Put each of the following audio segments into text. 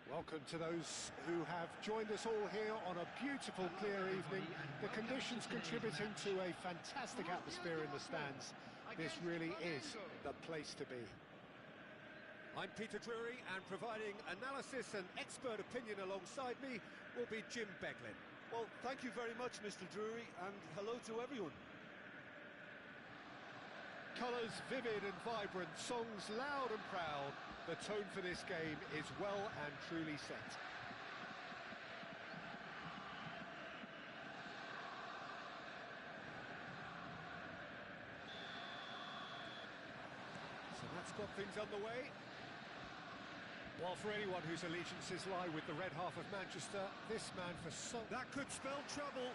Welcome to those who have joined us all here on a beautiful, clear evening. The conditions contributing to a fantastic atmosphere in the stands. This really is the place to be. I'm Peter Drury, and providing analysis and expert opinion alongside me will be Jim Beglin. Well, thank you very much, Mr. Drury, and hello to everyone. Colours vivid and vibrant, songs loud and proud. The tone for this game is well and truly set. So that's got things underway. Well, for anyone whose allegiances lie with the red half of Manchester, this man for so... That could spell trouble.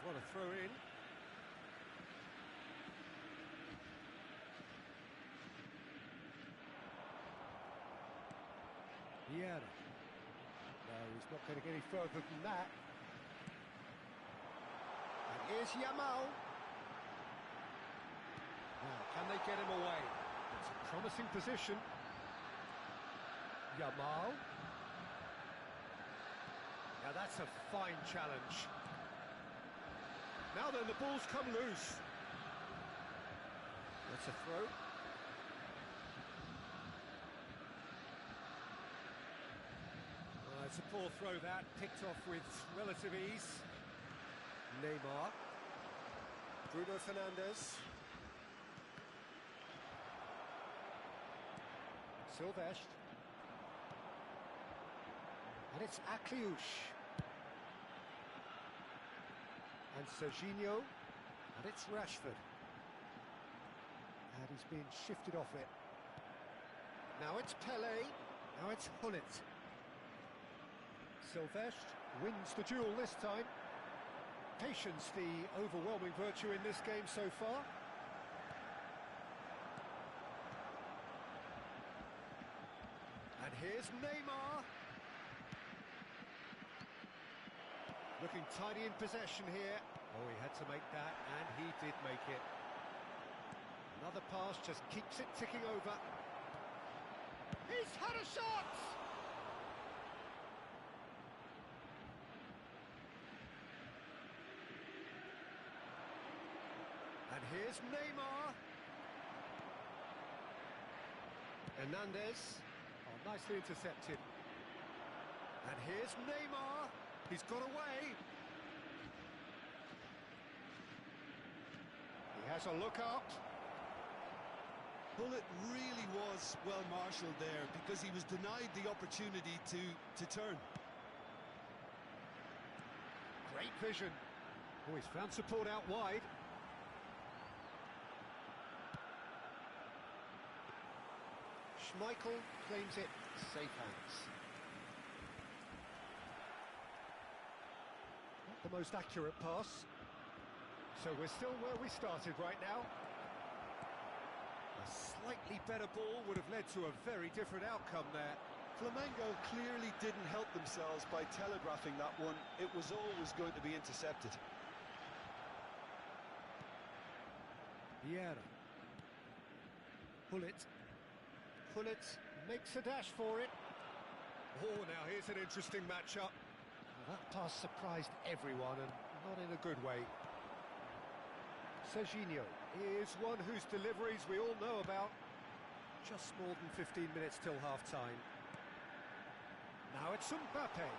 What a throw in. Vieira. No, he's not going to get any further than that. And here's Yamal. Now, can they get him away? It's a promising position. Yamal. Now that's a fine challenge. Now then, the ball's come loose. That's a throw. It's a poor throw that, picked off with relative ease. Neymar. Bruno Fernandes. Silvestre. And it's Akliouche. And Serginho, and it's Rashford. And he's being shifted off it. Now it's Pelé, now it's Hullet. Silvestre wins the duel this time. Patience, the overwhelming virtue in this game so far. And here's Neymar. Looking tidy in possession here. Oh, he had to make that, and he did make it. Another pass just keeps it ticking over. He's had a shot! And here's Neymar. Hernandez. Oh, nicely intercepted. And here's Neymar. He's got away. He has a look up. Hullet really was well marshalled there because he was denied the opportunity to turn. Great vision. Oh, he's found support out wide. Schmeichel claims it, safe hands. Not the most accurate pass. So we're still where we started right now. A slightly better ball would have led to a very different outcome there. Flamengo clearly didn't help themselves by telegraphing that one. It was always going to be intercepted. Vieira. Hullet. Hullet makes a dash for it. Oh, now here's an interesting matchup. Well, that pass surprised everyone, and not in a good way. Serginho is one whose deliveries we all know about. Just more than 15 minutes till half-time. Now it's Mbappe.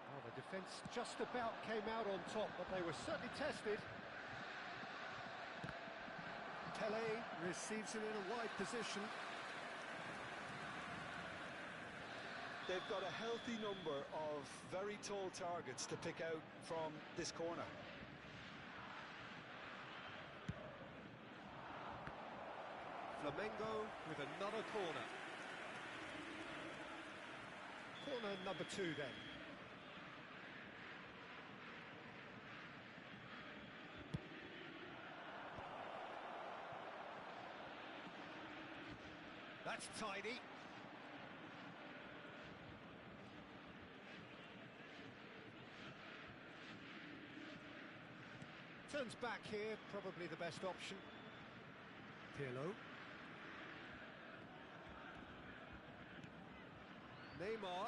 Well, the defence just about came out on top, but they were certainly tested. Pelé receives it in a wide position. They've got a healthy number of very tall targets to pick out from this corner. Flamengo with another corner. Corner number 2 then. That's tidy. Turns back here, probably the best option. Pirlo. Neymar.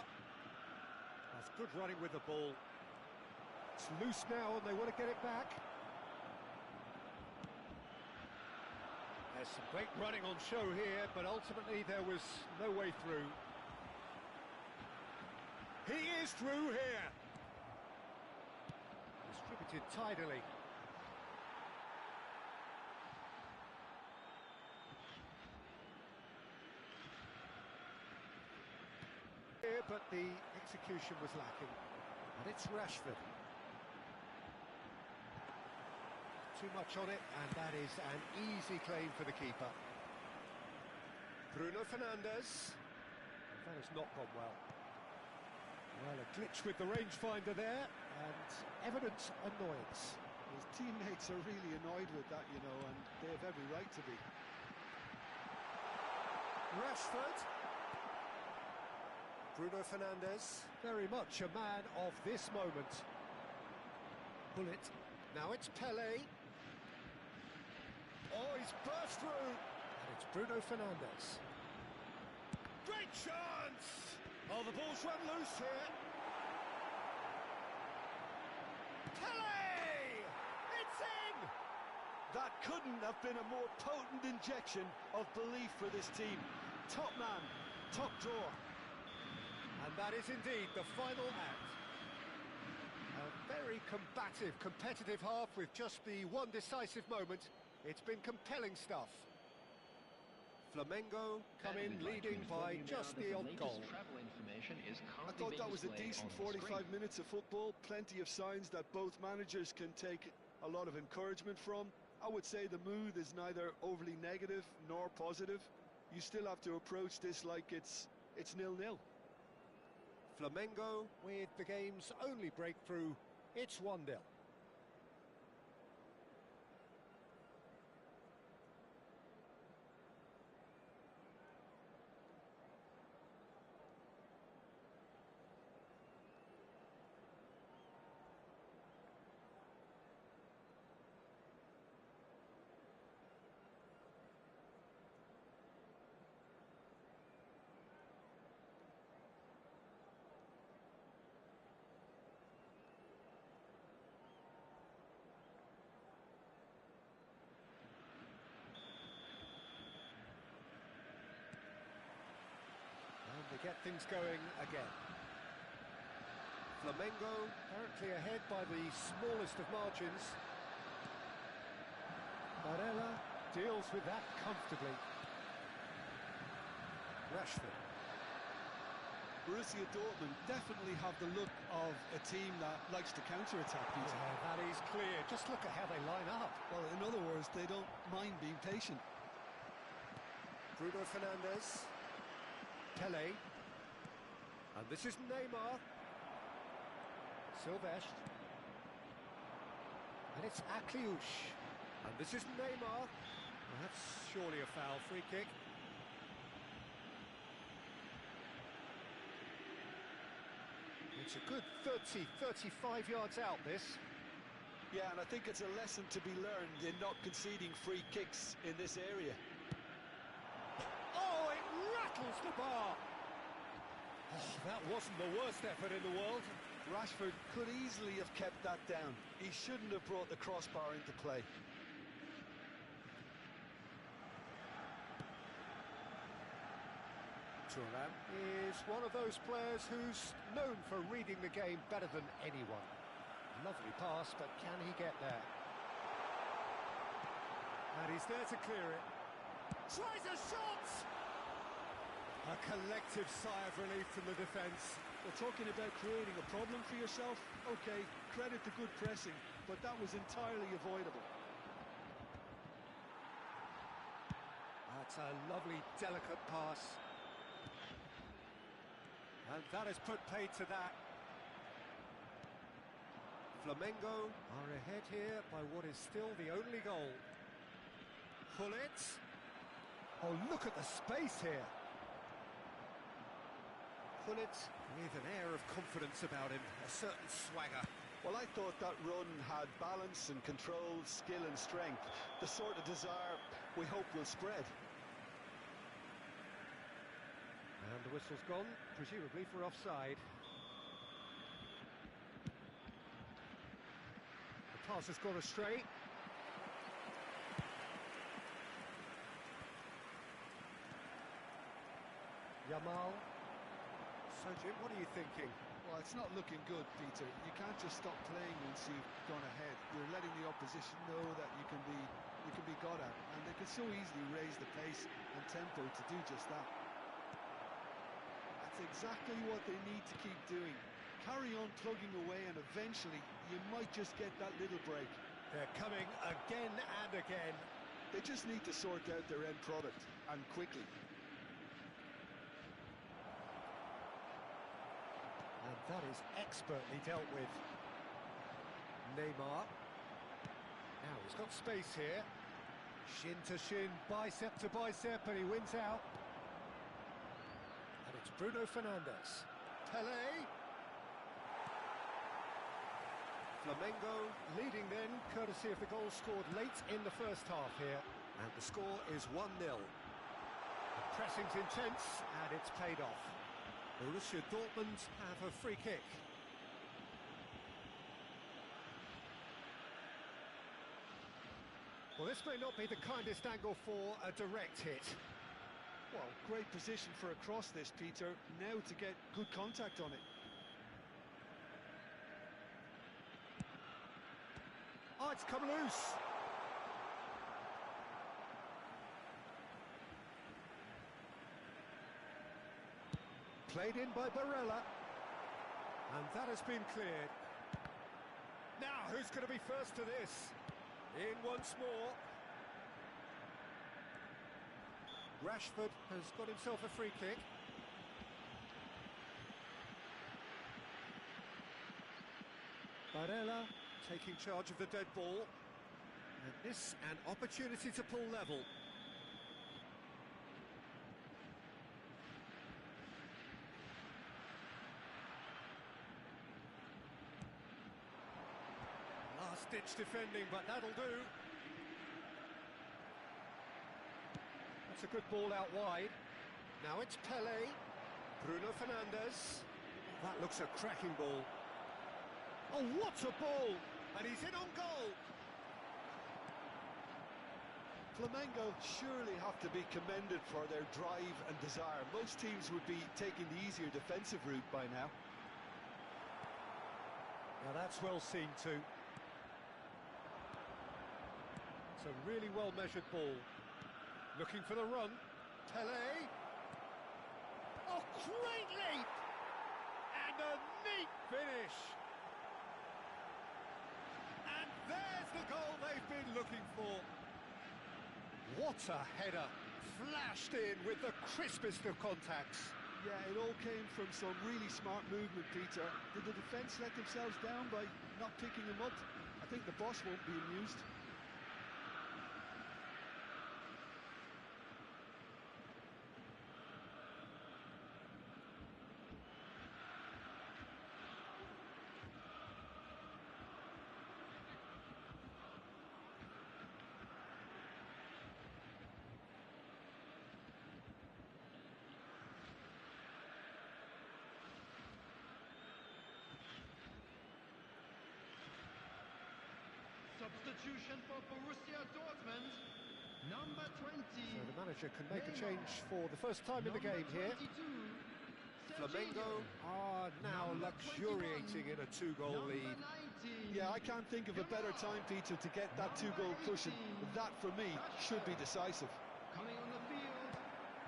That's good running with the ball. It's loose now and they want to get it back. There's some great running on show here, but ultimately there was no way through. He is through here. Distributed tidily. Here, but the execution was lacking. And it's Rashford. Too much on it, and that is an easy claim for the keeper. Bruno Fernandes. That has not gone well. Well, a glitch with the rangefinder there, and evident annoyance. His teammates are really annoyed with that, you know, and they have every right to be. Rashford. Bruno Fernandes, very much a man of this moment. Bullet. Now it's Pelé. Oh, he's burst through. And it's Bruno Fernandes. Great chance! Oh, the ball's run loose here. Pelé! It's in! That couldn't have been a more potent injection of belief for this team. Top man, top drawer. And that is indeed the final act. A very combative, competitive half with just the one decisive moment. It's been compelling stuff. Flamengo come in leading by just the odd goal. I thought that was a decent 45 minutes of football. Plenty of signs that both managers can take a lot of encouragement from. I would say the mood is neither overly negative nor positive. You still have to approach this like it's 0-0. Flamengo with the game's only breakthrough. It's 1-0. They get things going again. Flamengo apparently ahead by the smallest of margins. Barella deals with that comfortably. Rashford. Borussia Dortmund definitely have the look of a team that likes to counter-attack, Peter. Yeah, that is clear. Just look at how they line up. Well, in other words, they don't mind being patient. Bruno Fernandes. Pelé. And this is Neymar. Silvestre. And it's Akliouche. And this is Neymar. Well, that's surely a foul. Free kick. It's a good 30, 35 yards out, this. Yeah, and I think it's a lesson to be learned in not conceding free kicks in this area. Oh, it rattles the bar. Oh, that wasn't the worst effort in the world. Rashford could easily have kept that down. He shouldn't have brought the crossbar into play. Thuram is one of those players who's known for reading the game better than anyone. Lovely pass, but can he get there? And he's there to clear it. Tries a shot! A collective sigh of relief from the defence. We're talking about creating a problem for yourself. Okay, credit to good pressing, but that was entirely avoidable. That's a lovely, delicate pass. And that has put paid to that. Flamengo are ahead here by what is still the only goal. Bullet. Oh, look at the space here. Bullet with an air of confidence about him, a certain swagger. Well, I thought that run had balance and control, skill and strength, the sort of desire we hope will spread. And the whistle's gone, presumably for offside. The pass has gone astray. Yamal. So, Jim, what are you thinking? Well, it's not looking good, Peter. You can't just stop playing once you've gone ahead. You're letting the opposition know that you can be got at, and they can so easily raise the pace and tempo to do just that. That's exactly what they need to keep doing. Carry on plugging away, and eventually you might just get that little break. They're coming again and again. They just need to sort out their end product, and quickly. And that is expertly dealt with. Neymar. Now he's got space here. Shin to shin, bicep to bicep, and he wins out. And it's Bruno Fernandes. Pelé. Flamengo leading then, courtesy of the goal scored late in the first half here. And the score is 1-0. The pressing's intense, and it's paid off. Borussia Dortmund have a free kick. Well, this may not be the kindest angle for a direct hit. Well, great position for a cross this, Peter. Now to get good contact on it. Oh, it's come loose. Played in by Barella. And that has been cleared. Now, who's going to be first to this? In once more. Rashford has got himself a free kick. Barella taking charge of the dead ball. And this an opportunity to pull level. Last-ditch defending, but that'll do. That's a good ball out wide. Now it's Pelé. Bruno Fernandes. That looks a cracking ball. Oh, what a ball! And he's in on goal! Flamengo surely have to be commended for their drive and desire. Most teams would be taking the easier defensive route by now. Now that's well seen too. It's a really well-measured ball. Looking for the run. Pelé. Oh, great leap! And a neat finish! And there's the goal they've been looking for. What a header! Flashed in with the crispest of contacts. Yeah, it all came from some really smart movement, Peter. Did the defence let themselves down by not picking him up? I think the boss won't be amused. Substitution for Borussia Dortmund, number 20. So the manager can make a change for the first time in the game here. Flamengo are now luxuriating in a two-goal lead. Yeah, I can't think of a better time, Peter, to get that two-goal cushion. That, for me, should be decisive. Coming on the field,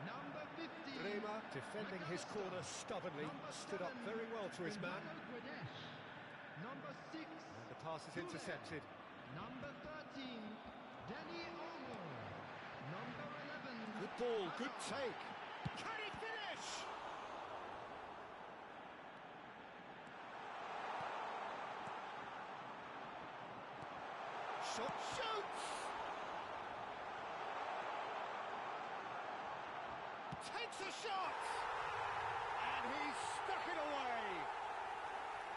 number 15. Neymar defending his corner stubbornly, stood up very well to his man. Number 6. And the pass is intercepted. Number 13, Danny Olmo. Number 11. Good ball, good take. Can he finish? Shot shoots! Takes a shot! And he's stuck it away!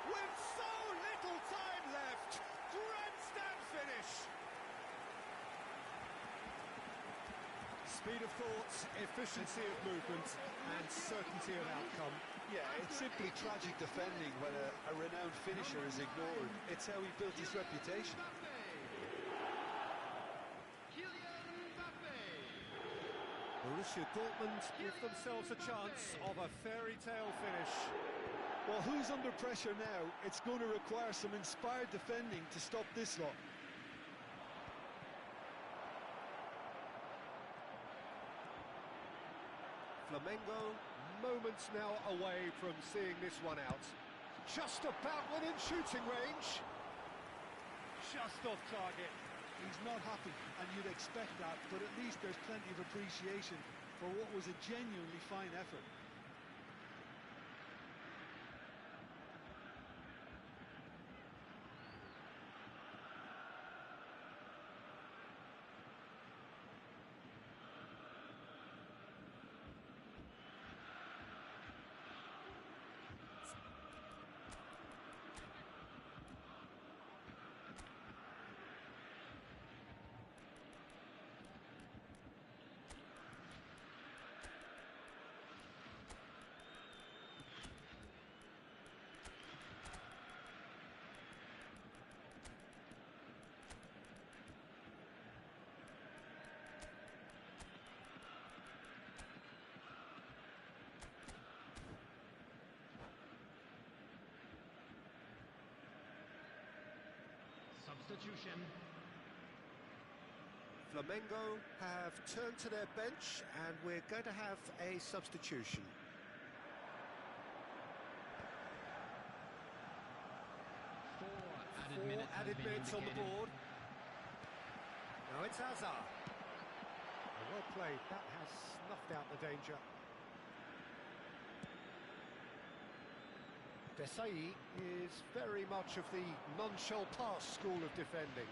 With so little time! Speed of thought, efficiency of movement, and certainty of outcome. Yeah, it's simply tragic defending when a renowned finisher is ignored. It's how he built his reputation. Borussia Dortmund give themselves a chance of a fairy tale finish. Well, who's under pressure now? It's going to require some inspired defending to stop this lot. Flamengo, moments now away from seeing this one out. Just about within shooting range. Just off target. He's not happy, and you'd expect that, but at least there's plenty of appreciation for what was a genuinely fine effort. Substitution. Flamengo have turned to their bench, and we're going to have a substitution. Four Added minutes on the board. Now it's Hazard. Well played, that has snuffed out the danger. Desai is very much of the non-shell pass school of defending.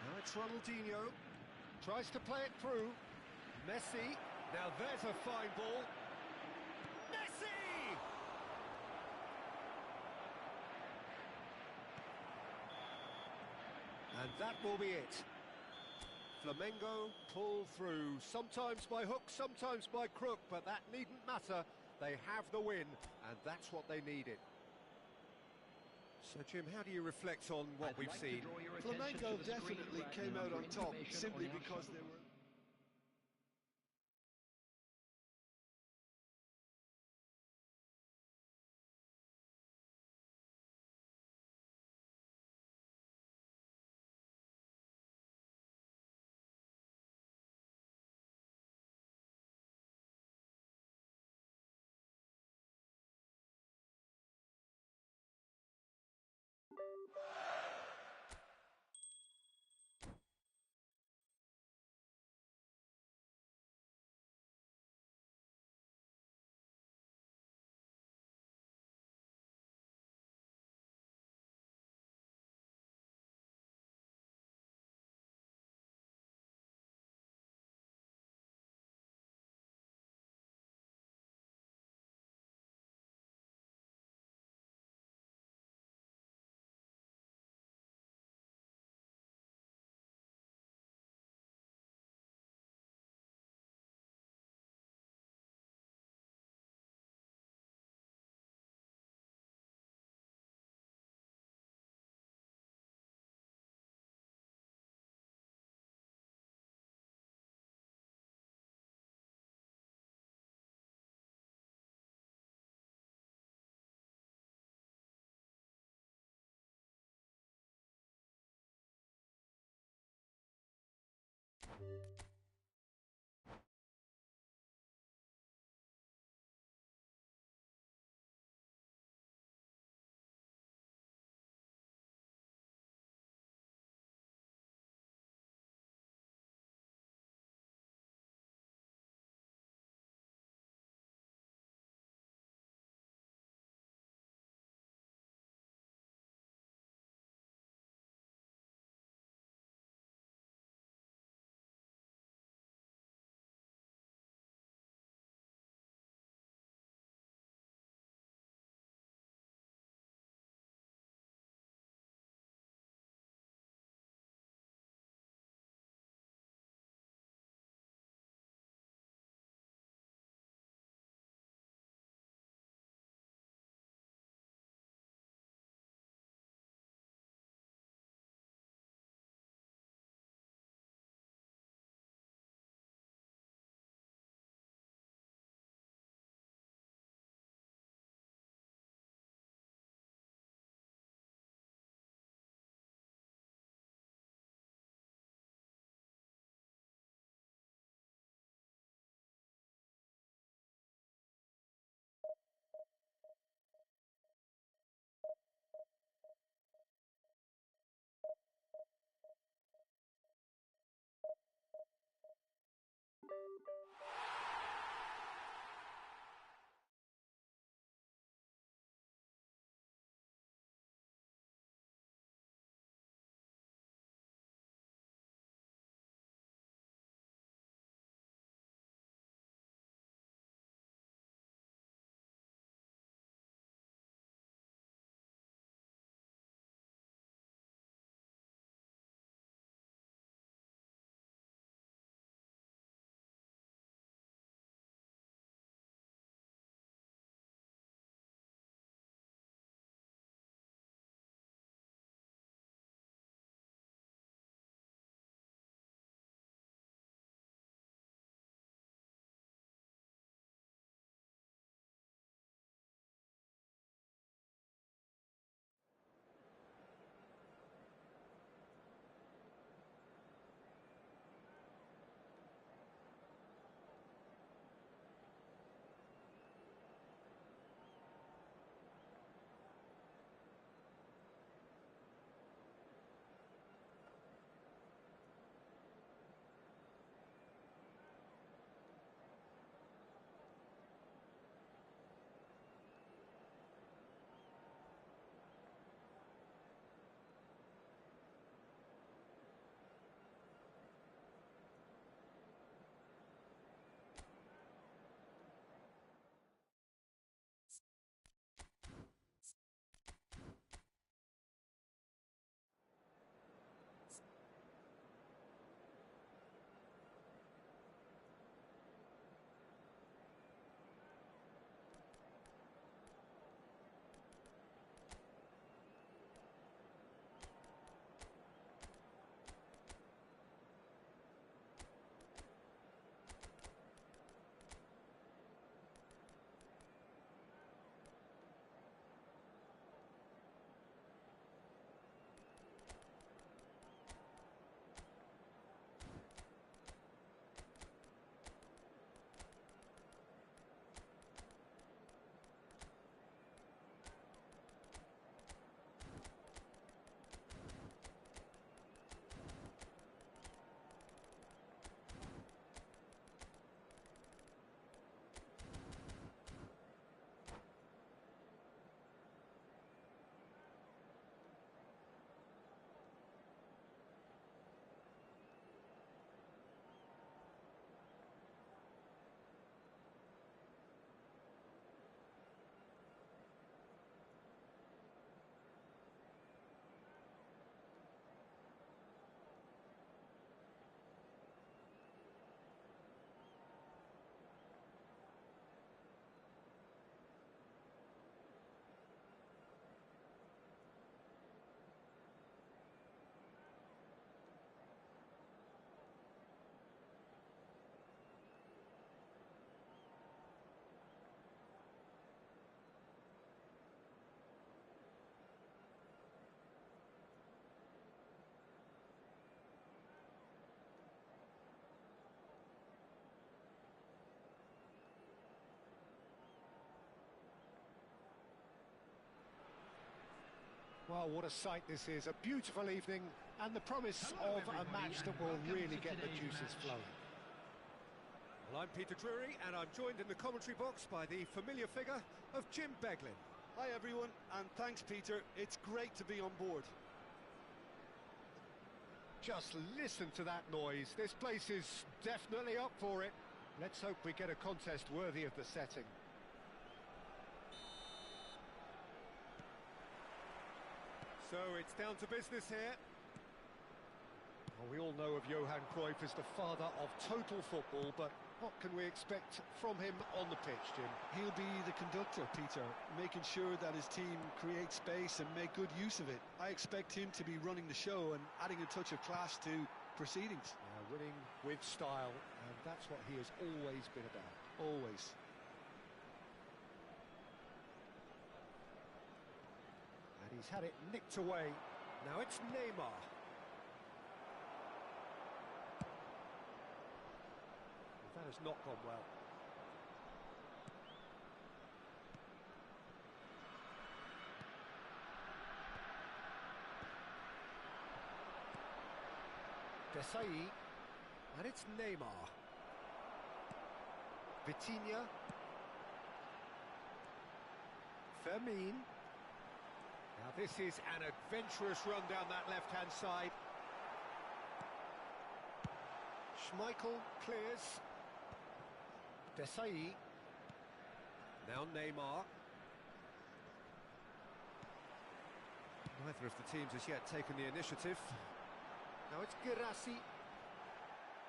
Now it's Ronaldinho, tries to play it through. Messi, now there's a fine ball. Messi! And that will be it. Flamengo pull through, sometimes by hook, sometimes by crook, but that needn't matter. They have the win, and that's what they needed. So, Jim, how do you reflect on what we've seen? Flamengo definitely came out on top simply because they were... Well, what a sight this is. A beautiful evening and the promise Hello, of a everybody, match that and will welcome really to get the today's juices match. flowing. Well, I'm Peter Drury, and I'm joined in the commentary box by the familiar figure of Jim Beglin. Hi everyone, and thanks Peter. It's great to be on board. Just listen to that noise. This place is definitely up for it. Let's hope we get a contest worthy of the setting. So it's down to business here. Well, we all know of Johan Cruyff as the father of total football, but what can we expect from him on the pitch, Jim? He'll be the conductor, Peter, making sure that his team creates space and make good use of it. I expect him to be running the show and adding a touch of class to proceedings. Winning with style, and that's what he has always been about. Always. And he's had it nicked away. Now it's Neymar. That has not gone well. Desai, And it's Neymar. Vitinha, Fermin. Now this is an adventurous run down that left-hand side. Schmeichel clears. Desai, Now Neymar. Neither of the teams has yet taken the initiative. now it's Girassi.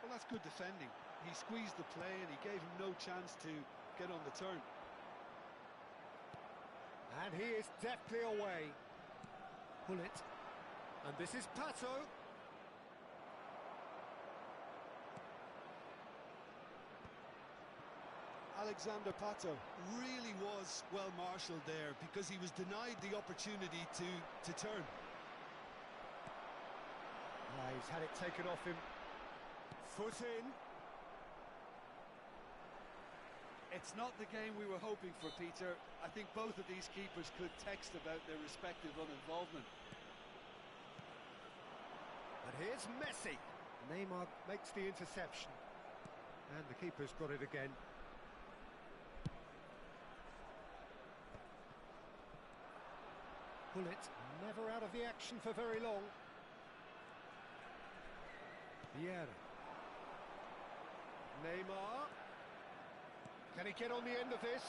Well, that's good defending. He squeezed the play and he gave him no chance to get on the turn. And he is deftly away. Pull it. And this is Pato. Alexander Pato really was well marshalled there because he was denied the opportunity to turn. He's had it taken off him. Foot in. It's not the game we were hoping for, Peter. I think both of these keepers could text about their respective uninvolvement. And here's Messi. Neymar makes the interception. And the keeper's got it again. Pull it. Never out of the action for very long. Vieira. Neymar. Can he get on the end of this?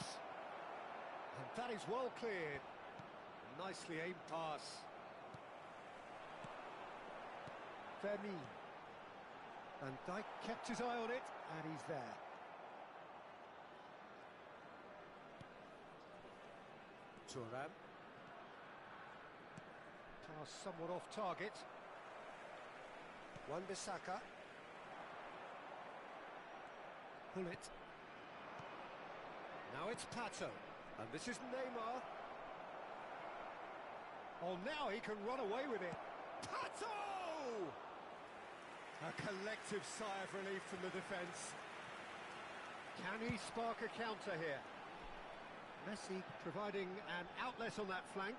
And that is well cleared. Nicely aimed pass. Fermin. Van Dijk kept his eye on it, and he's there. Thuram. Pass somewhat off target. Wan-Bissaka. Pull it. Now it's Pato. And this is Neymar. Oh, now he can run away with it. Pato! A collective sigh of relief from the defence. Can he spark a counter here? Messi providing an outlet on that flank.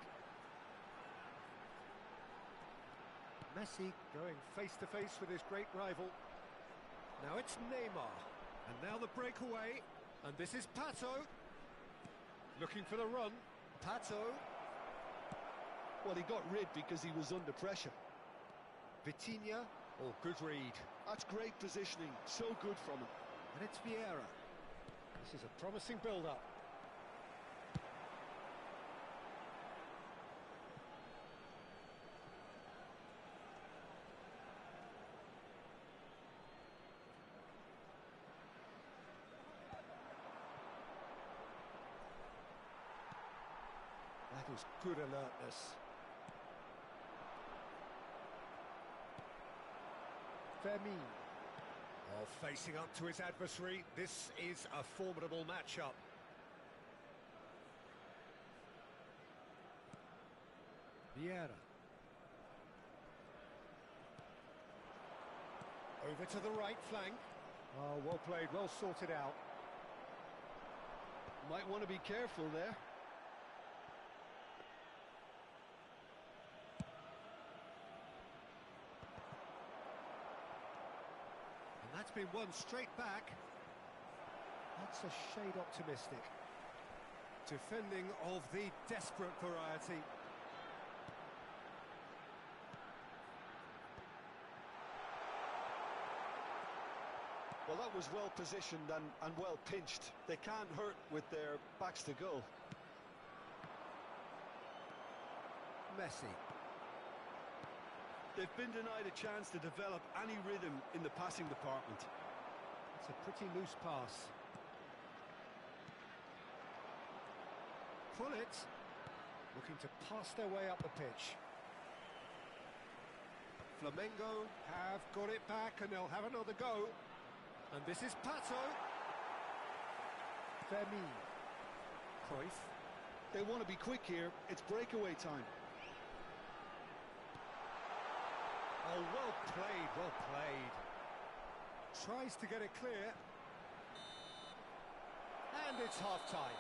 Messi going face-to-face with his great rival. Now it's Neymar. And now the breakaway. And this is Pato. Looking for the run. Pato. Well, he got rid because he was under pressure. Vitinha. Oh, good read. That's great positioning. So good from him. And it's Vieira. This is a promising build-up. That is good alertness. Fermin. Oh, facing up to his adversary. This is a formidable matchup. Vieira. Over to the right flank. Oh, well played, well sorted out. Might want to be careful there. That's been won straight back. That's a shade optimistic. Defending of the desperate variety. Well, that was well positioned and well pinched. They can't hurt with their backs to goal. Messi. They've been denied a chance to develop any rhythm in the passing department. It's a pretty loose pass. Pullet, looking to pass their way up the pitch. Flamengo have got it back and they'll have another go. And this is Pato. Femi. Cruyff. They want to be quick here. It's breakaway time. Oh, well played, well played. Tries to get it clear. And it's half-time.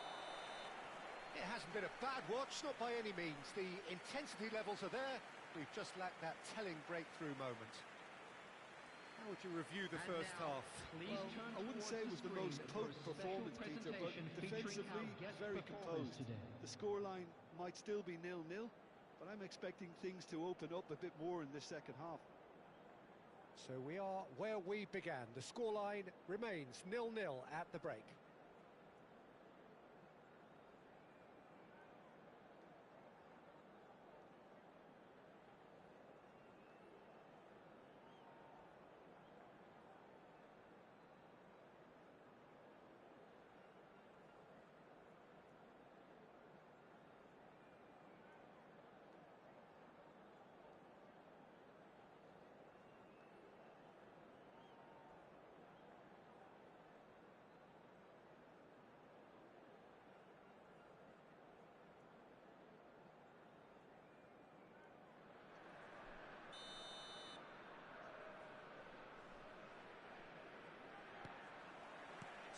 It hasn't been a bad watch, not by any means. The intensity levels are there. We've just lacked that telling breakthrough moment. How would you review the first half? Well, I wouldn't say it was the most potent performance, Peter, but defensively, very composed. The scoreline might still be 0-0, but I'm expecting things to open up a bit more in this second half. So we are where we began. The scoreline remains 0-0 at the break.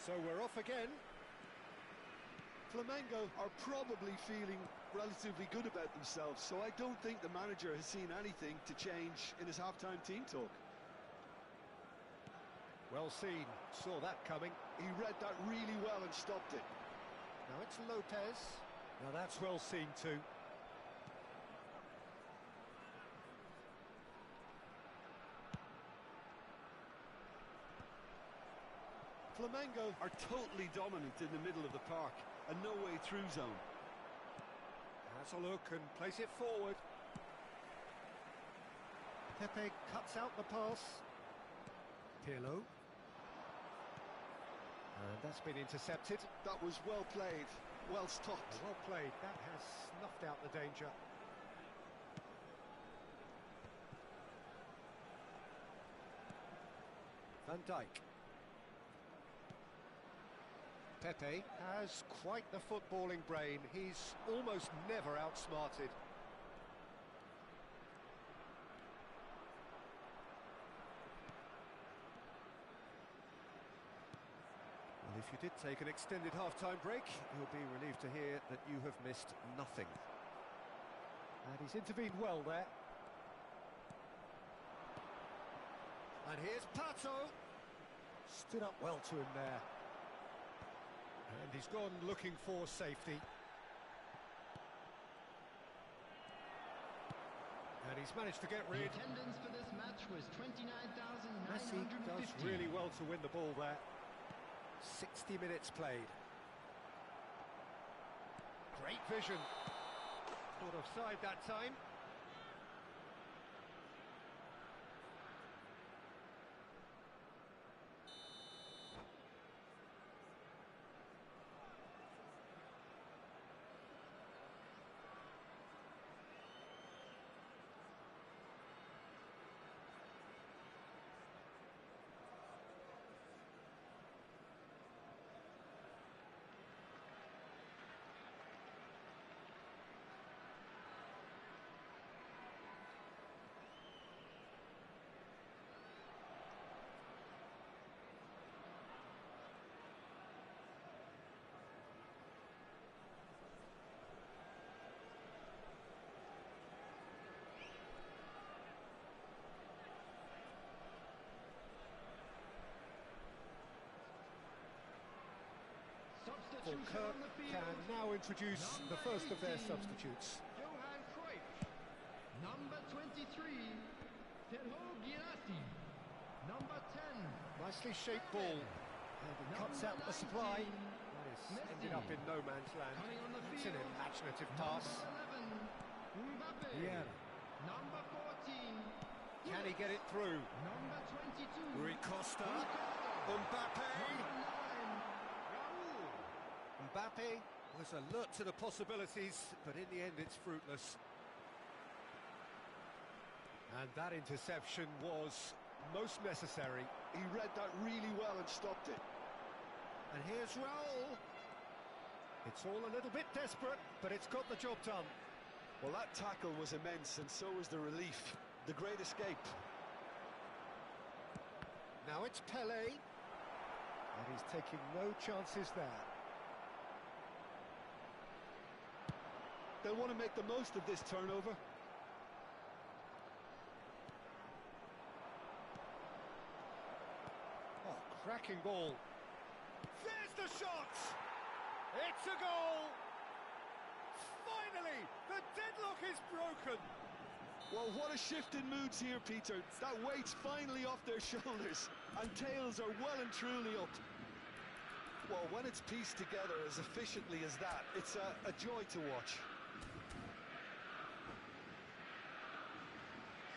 So we're off again. Flamengo are probably feeling relatively good about themselves, so I don't think the manager has seen anything to change in his half-time team talk. Well seen, saw that coming. He read that really well and stopped it. Now it's Lopez. Now that's well seen too. Flamengo are totally dominant in the middle of the park, a no-way through zone. Has a look and plays it forward. Pepe cuts out the pass. Pirlo. And that's been intercepted. That was well played, well stopped. Well played, that has snuffed out the danger. Van Dijk. Pepe has quite the footballing brain. He's almost never outsmarted. Well, if you did take an extended half-time break, you'll be relieved to hear that you have missed nothing. And he's intervened well there. And here's Pato. Stood up well to him there. And he's gone looking for safety. And he's managed to get rid. The attendance for this match was 29,950. Messi does Really well to win the ball there. 60 minutes played. Great vision. Not offside that time. Kirk can now introduce the first of their substitutes. Johan Cruyff. Number 23, Terho Girassi. Number 10. Nicely shaped ball. And he cuts out the supply. That is ended up in no man's land. Coming on the It's an field. imaginative pass. Number 11, Mbappe. Yeah. Number 14, Can he get it through? number 22, Rui Costa. Ricardo. Mbappe. Number 9, Raul. Mbappe. Was alert to the possibilities, but in the end it's fruitless. And that interception was most necessary. He read that really well and stopped it. And here's Raul. It's all a little bit desperate, but it's got the job done. Well, that tackle was immense, and so was the relief. The great escape. Now it's Pele. And he's taking no chances there. They'll want to make the most of this turnover. Oh, cracking ball. There's the shot! It's a goal! Finally, the deadlock is broken. Well, what a shift in moods here, Peter. That weight's finally off their shoulders, and tails are well and truly up. Well, when it's pieced together as efficiently as that, it's a joy to watch.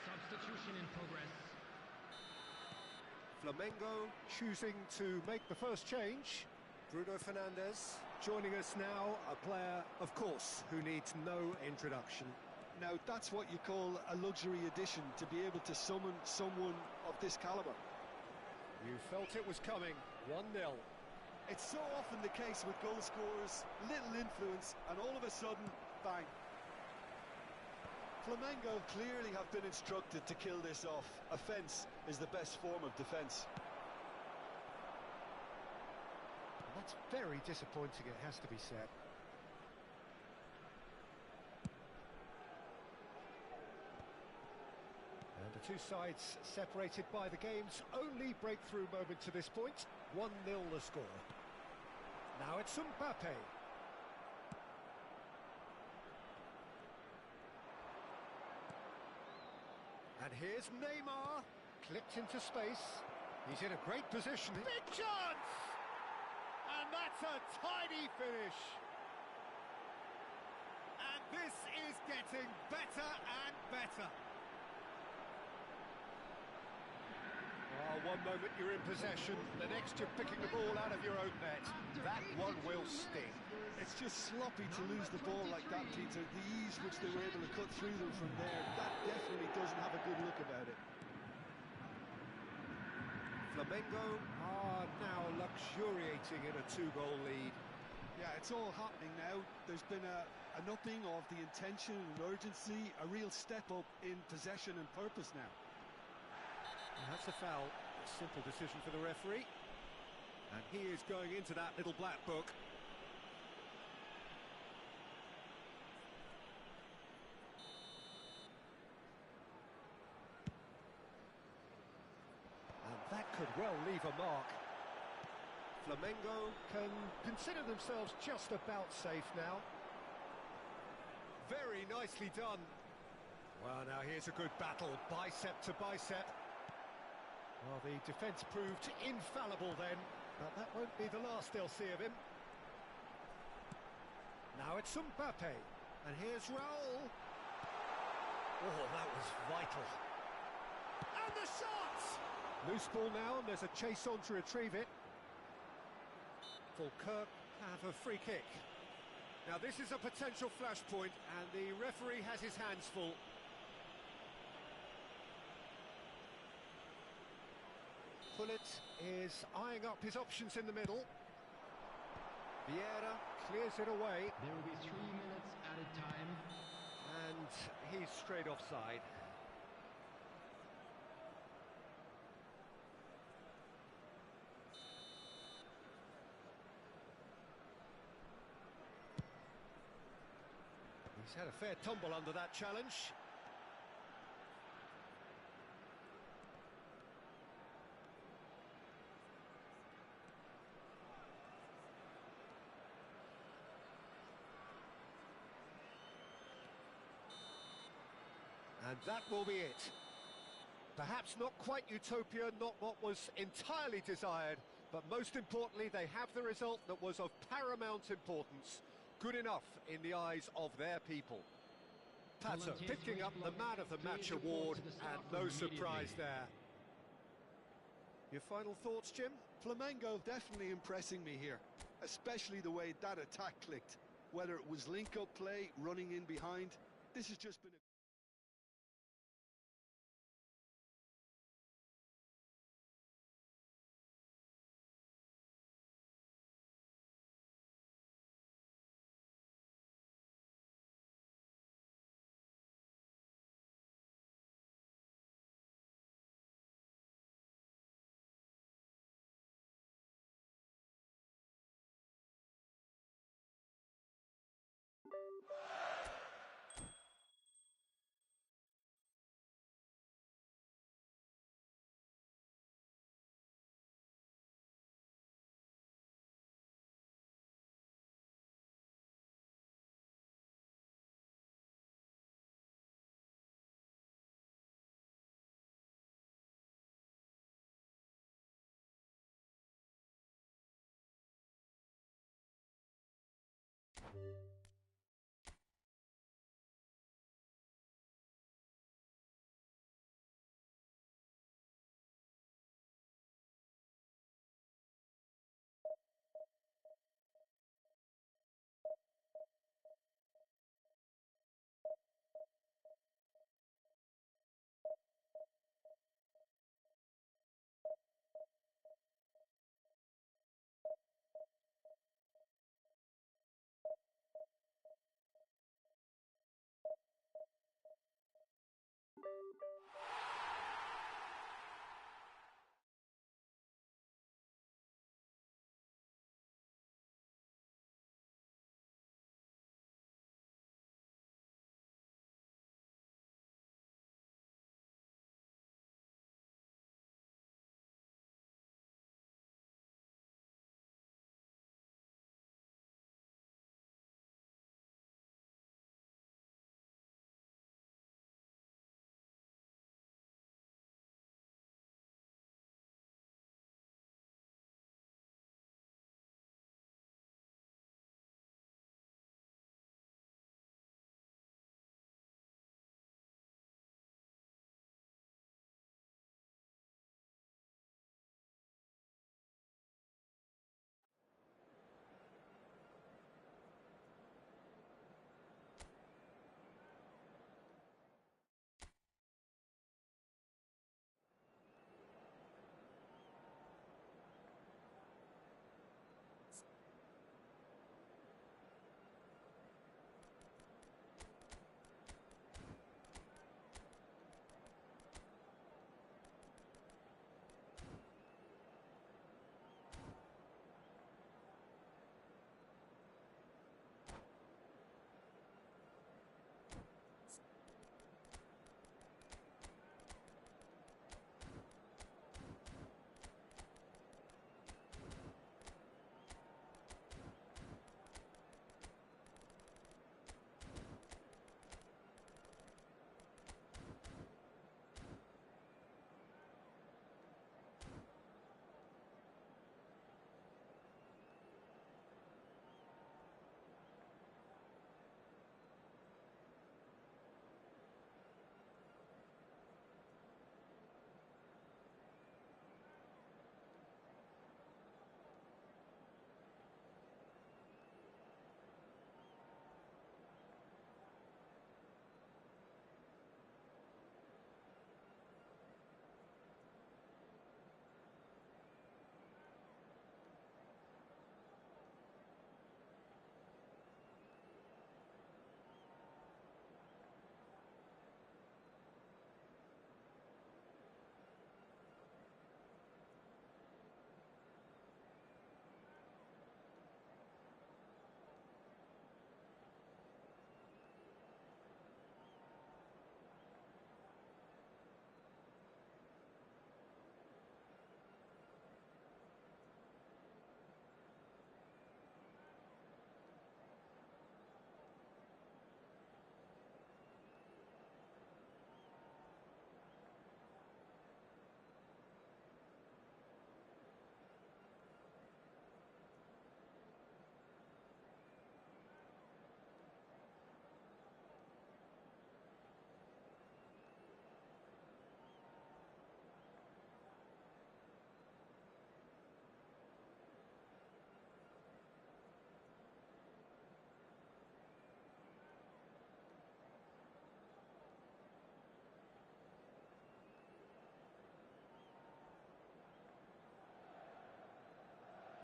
Substitution in progress. Flamengo choosing to make the first change. Bruno Fernandes joining us now, a player, of course, who needs no introduction. Now, that's what you call a luxury addition, to be able to summon someone of this calibre. You felt it was coming, 1-0. It's so often the case with goal scorers, little influence, and all of a sudden, bang. Flamengo clearly have been instructed to kill this off. Offence is the best form of defence. That's very disappointing, it has to be said. And the two sides separated by the game's only breakthrough moment to this point. 1-0 the score. Now it's Mbappe. And here's Neymar, clipped into space. He's in a great position. Big chance! And that's a tidy finish. And this is getting better and better. Oh, one moment you're in possession, the next you're picking the ball out of your own net. That one will sting. It's just sloppy to lose the ball like that, Peter. The ease which they were able to cut through them from there, that definitely doesn't have a good look about it. Flamengo are now luxuriating in a two-goal lead. Yeah, it's all happening now. There's been an upping of the intention and urgency, a real step up in possession and purpose now. And that's a foul. A simple decision for the referee. And he is going into that little black book. And that could well leave a mark. Flamengo can consider themselves just about safe now. Very nicely done. Well, now here's a good battle, bicep to bicep. Well, the defence proved infallible then, but that won't be the last they'll see of him. Now it's Mbappe, and here's Raul. Oh, that was vital. And the shot! Loose ball now, and there's a chase on to retrieve it. Kirk have a free kick. Now this is a potential flashpoint, and the referee has his hands full. Pullet is eyeing up his options in the middle. Vieira clears it away. There will be 3 minutes added time. And he's straight offside. He's had a fair tumble under that challenge. And that will be it. Perhaps not quite utopia, not what was entirely desired, but most importantly, they have the result that was of paramount importance. Good enough in the eyes of their people. Pato picking up the Man of the Match award, and no surprise there. Your final thoughts, Jim? Flamengo definitely impressing me here, especially the way that attack clicked. Whether it was link-up play, running in behind, this has just been a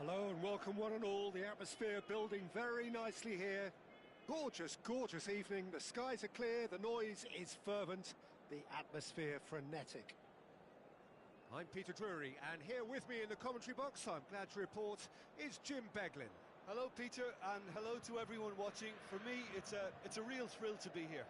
Hello and welcome one and all. The atmosphere building very nicely here. Gorgeous, gorgeous evening. The skies are clear, the noise is fervent, the atmosphere frenetic. I'm Peter Drury, and here with me in the commentary box, I'm glad to report, is Jim Beglin. Hello, Peter, and hello to everyone watching. For me, it's a real thrill to be here.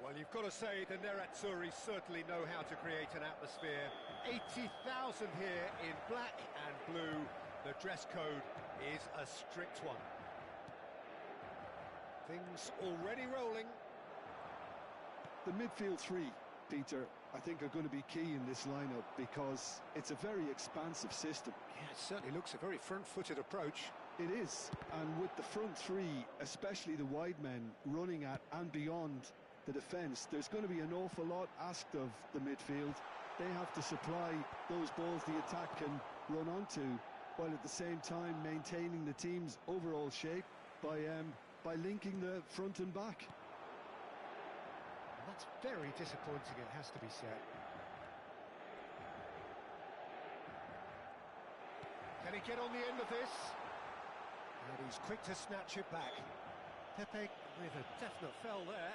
Well, you've got to say the Nerazzurri certainly know how to create an atmosphere. 80,000 here in black and blue. The dress code is a strict one. Things already rolling. The midfield three, Peter, I think are going to be key in this lineup because it's a very expansive system. Yeah, it certainly looks a very front-footed approach. It is, and with the front three, especially the wide men, running at and beyond the defence, there's going to be an awful lot asked of the midfield. They have to supply those balls the attack can run onto, while at the same time maintaining the team's overall shape by linking the front and back. That's very disappointing, it has to be said. Can he get on the end of this? And he's quick to snatch it back. Pepe with a definite fell there.